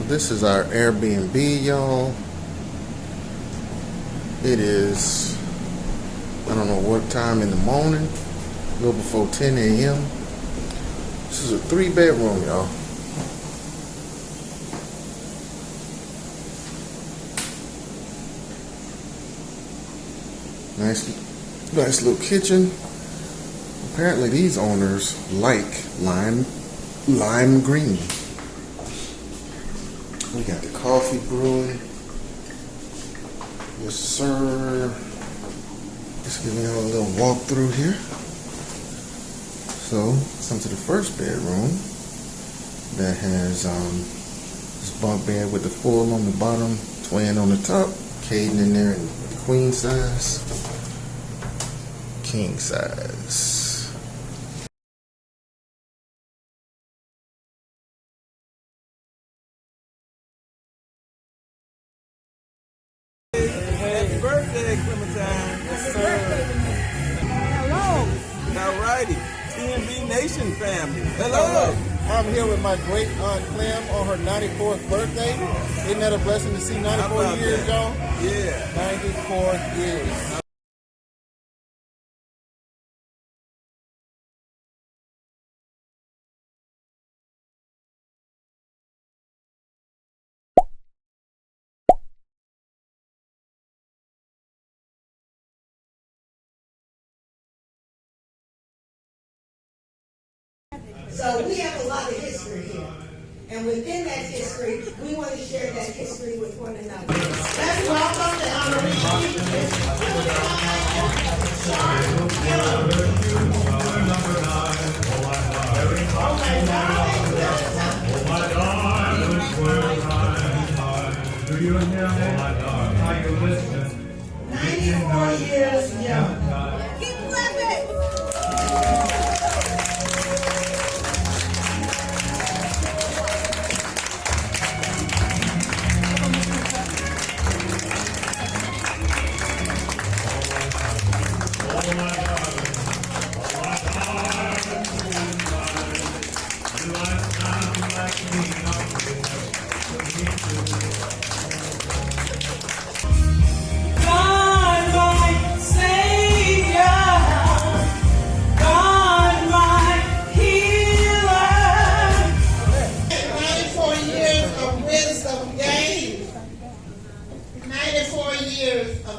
This is our Airbnb, y'all. It is, I don't know what time in the morning, a little before 10 a.m. This is a 3-bedroom, y'all. Nice little kitchen. Apparently these owners like lime green. We got the coffee brewing. Yes, sir. Just giving you a little walkthrough here. So, come to the first bedroom that has this bunk bed with the full on the bottom, twin on the top, Caden in there in queen size, king size. Happy birthday, Clementine. Yes, sir. Hello. Alrighty. T&V Nation family. Hello. I'm here with my great aunt Clem on her 94th birthday. Isn't that a blessing to see 94 years, y'all? Yeah. 94 years. So we have a lot of history here. And within that history, we want to share that history with one another. Let's welcome the honorary Do you hear me? Are you listening? 94 years young. Keep clapping!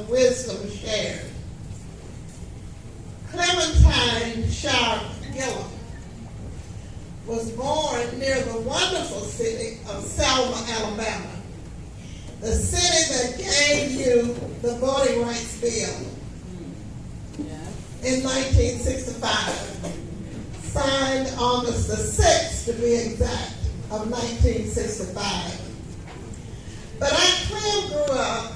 Wisdom shared. Clementine was born near the wonderful city of Selma, Alabama, the city that gave you the Voting Rights Bill in 1965, signed August the 6th, to be exact, of 1965. But Aunt Clem grew up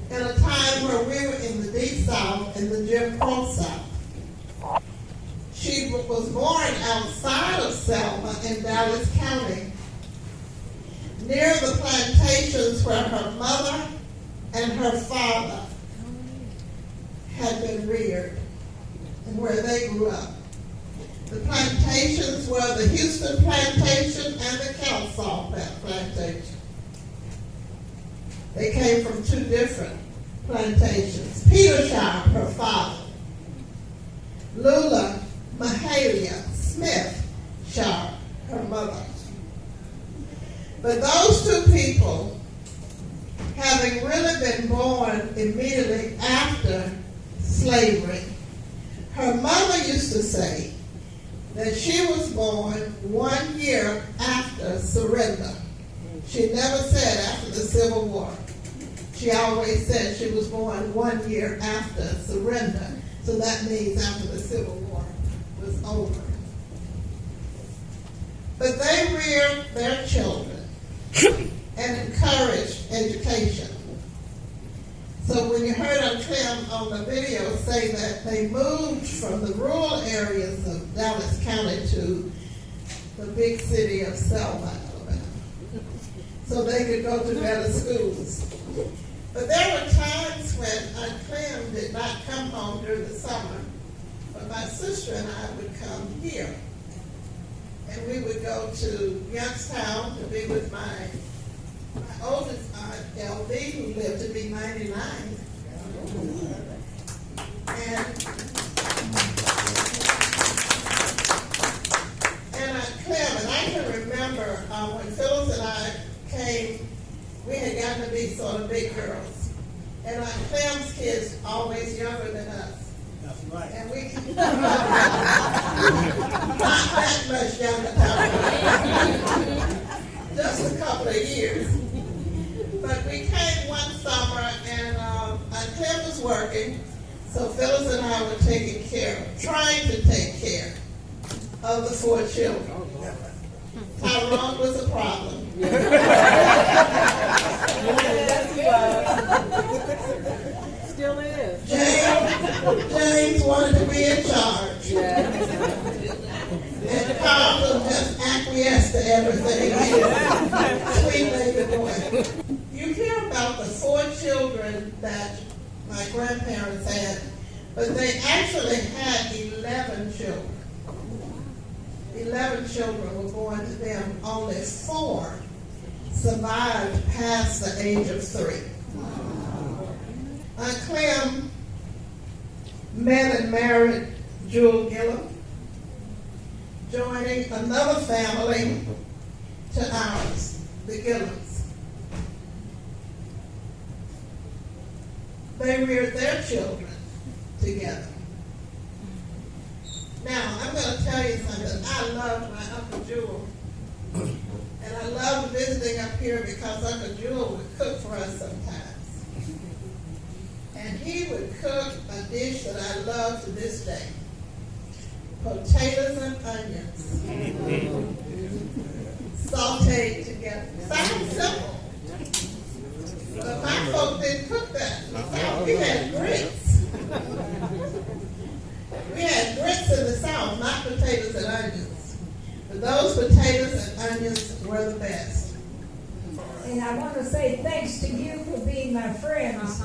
in a time where we were in the Deep South and the Jim Crow South. She was born outside of Selma in Dallas County, near the plantations where her mother and her father had been reared and where they grew up. The plantations were the Houston Plantation and the Kelsall Plantation. They came from two different plantations. Petershire, her father. Lula Mahalia Smith Shire, her mother. But those two people, having really been born immediately after slavery, her mother used to say that she was born 1 year after surrender. She never said after the Civil War. She always said she was born 1 year after surrender. So that means after the Civil War was over. But they reared their children and encouraged education. So when you heard Aunt Clem on the video say that they moved from the rural areas of Dallas County to the big city of Selma, so they could go to better schools. But there were times when Aunt Clem did not come home during the summer, but my sister and I would come here. and we would go to Youngstown to be with my oldest aunt, LB, who lived to be 99. And Clem, and I can remember when Phyllis and I came, we had gotten to be sort of big girls. And Clem's kids always younger than us. That's right. And we not that much younger, just a couple of years. But we came one summer, and Clem was working, so Phyllis and I were trying to take care of the 4 children. Tyrone was a problem. Still is. James wanted to be in charge. And Carl would just acquiesce to everything. Sweet baby boy. You hear about the 4 children that my grandparents had, but they actually had 11 children. 11 children were born to them. Only 4 survived past the age of 3. Clem met and married Jewel Gillum, joining another family to ours, the Gillums. They reared their children together. Now, I'm going to tell you something. I loved my Uncle Jewel. And I loved visiting up here because Uncle Jewel would cook for us sometimes. And he would cook a dish that I love to this day. Potatoes and onions. Sauteed together. Sounds simple. But my folk didn't cook that. We had grits. We had grits in the South, not potatoes and onions. But those potatoes and onions were the best. And I want to say thanks to you for being my friends.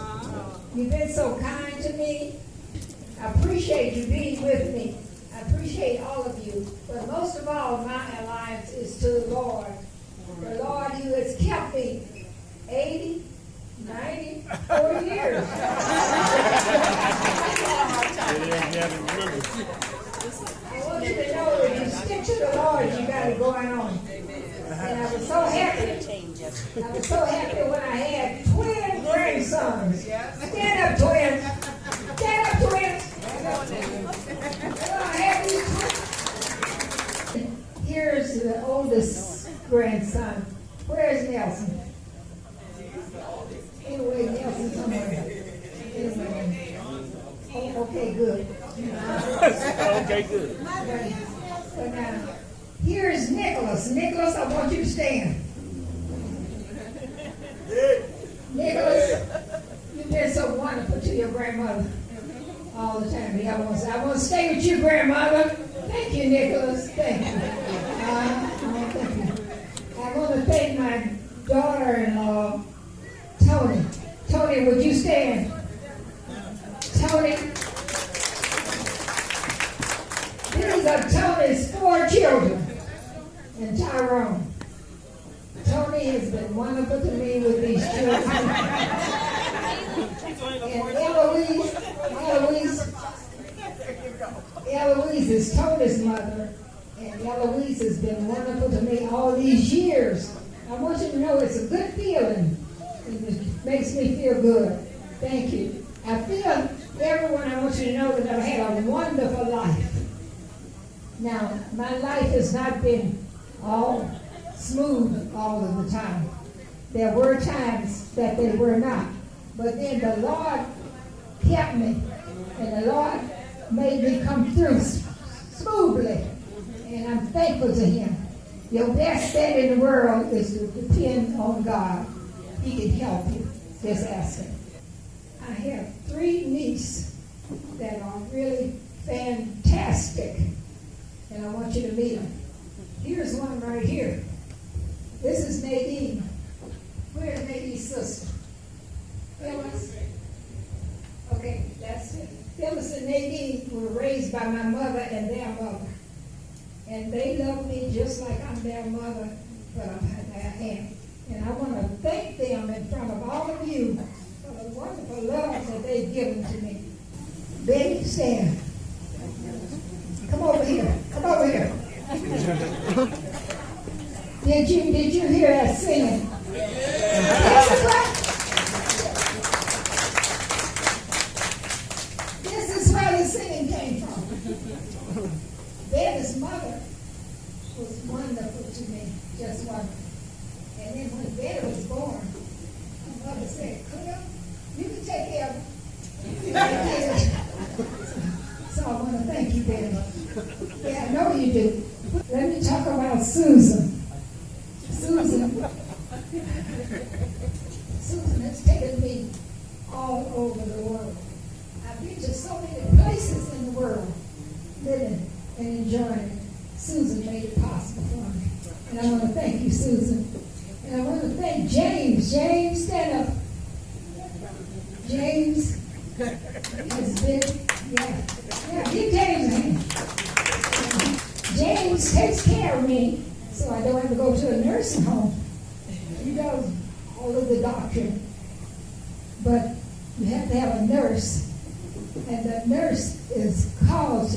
You've been so kind to me. I appreciate you being with me. I appreciate all of you. But most of all, my alliance is to the Lord. The Lord who has kept me 80, 94 years. I want you to know that you stick to the Lord, you got it going on. And I was so happy. I was so happy when I had twin grandsons. Stand up, twins. Stand up, twins. I had these twins. Here's the oldest grandson. Where's Nelson? Anyway, Nelson somewhere. Anyway. Oh, okay, good. Okay, good. But now, here's Nicholas. Nicholas, I want you to stand. Nicholas, you've been so wonderful to your grandmother all the time. I want to stay with you, grandmother. Thank you, Nicholas. Thank you. Thank you. I want to thank my daughter-in-law, Tony. Tony, would you stand? Tony. These are Tony's 4 children and Tyrone. Tony has been wonderful to me with these children. And Eloise is Tony's mother, and Eloise has been wonderful to me all these years. I want you to know it's a good feeling. It makes me feel good. Thank you. I feel, everyone, I want you to know that I've had a wonderful life. Now, my life has not been all smooth all of the time. There were times that they were not. But then the Lord kept me, and the Lord made me come through smoothly. And I'm thankful to Him. Your best bet in the world is to depend on God. He can help you. Just ask Him. I have 3 nieces that are really fantastic, and I want you to meet them. Here's one right here. This is Nadine. Where's Nadine's sister? Phyllis? Okay, that's it. Phyllis and Nadine were raised by my mother and their mother. And they love me just like I'm their mother, but I am. And I want to thank them in front of all of you for the wonderful love that they've given to me. Betty, stand. Come over here. Come over here. Did you hear us singing? This is where the singing came from. Betty's mother was wonderful to me, just wonderful. And then when Betty was born, my mother said, Clem, you can take care of her. So I want to thank you, Betty. Yeah, I know you do. Let me talk about Susan. Susan has taken me all over the world. I've been to so many places in the world, living and enjoying it. Susan made it possible for me. And I want to thank you, Susan. And I want to thank James. James, stand up. James has been, he came in. James takes care of me, so I don't have to go to a nursing home. He does all of the doctoring. But you have to have a nurse, and the nurse is called to.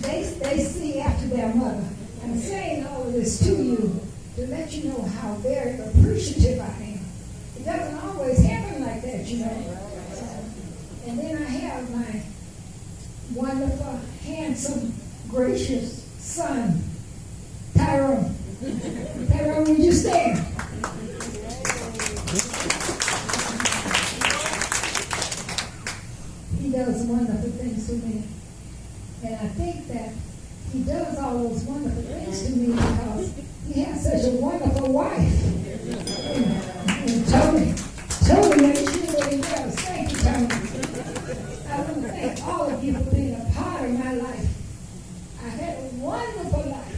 They see after their mother. I'm saying all of this to you to let you know how very appreciative I am. It doesn't always happen like that, you know. And then I have my wonderful, handsome, gracious son, Tyrone. Tyrone, would you stand? He does wonderful things to me. And I think that he does all those wonderful things to me because he has such a wonderful wife. And Tony makes sure that he does. Thank you, Tony. I want to thank all of you for being a part of my life. I had a wonderful life.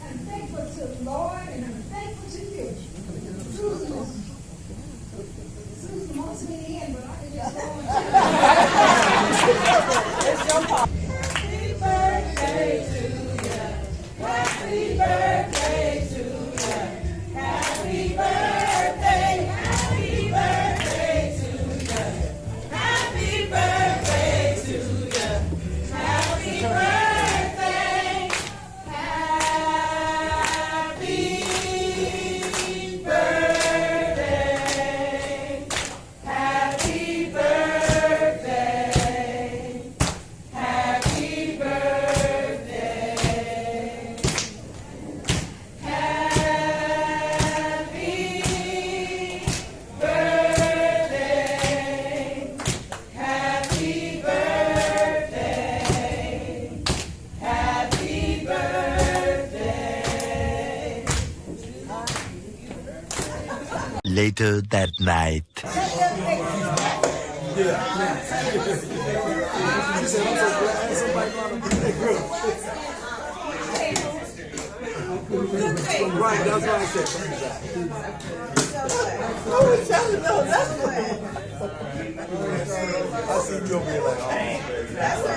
I'm thankful to the Lord and I'm thankful to you. Susan wants me in, but I can just go on. It's your part. Happy birthday to you. Happy birthday to you. Happy birthday. Happy birthday to you. Happy birthday to you. Happy birthday. Happy birthday. Happy birthday. Happy birthday. Happy birthday. Happy birthday. Later that night. Right, that's what I said. I see you over here like, oh, baby.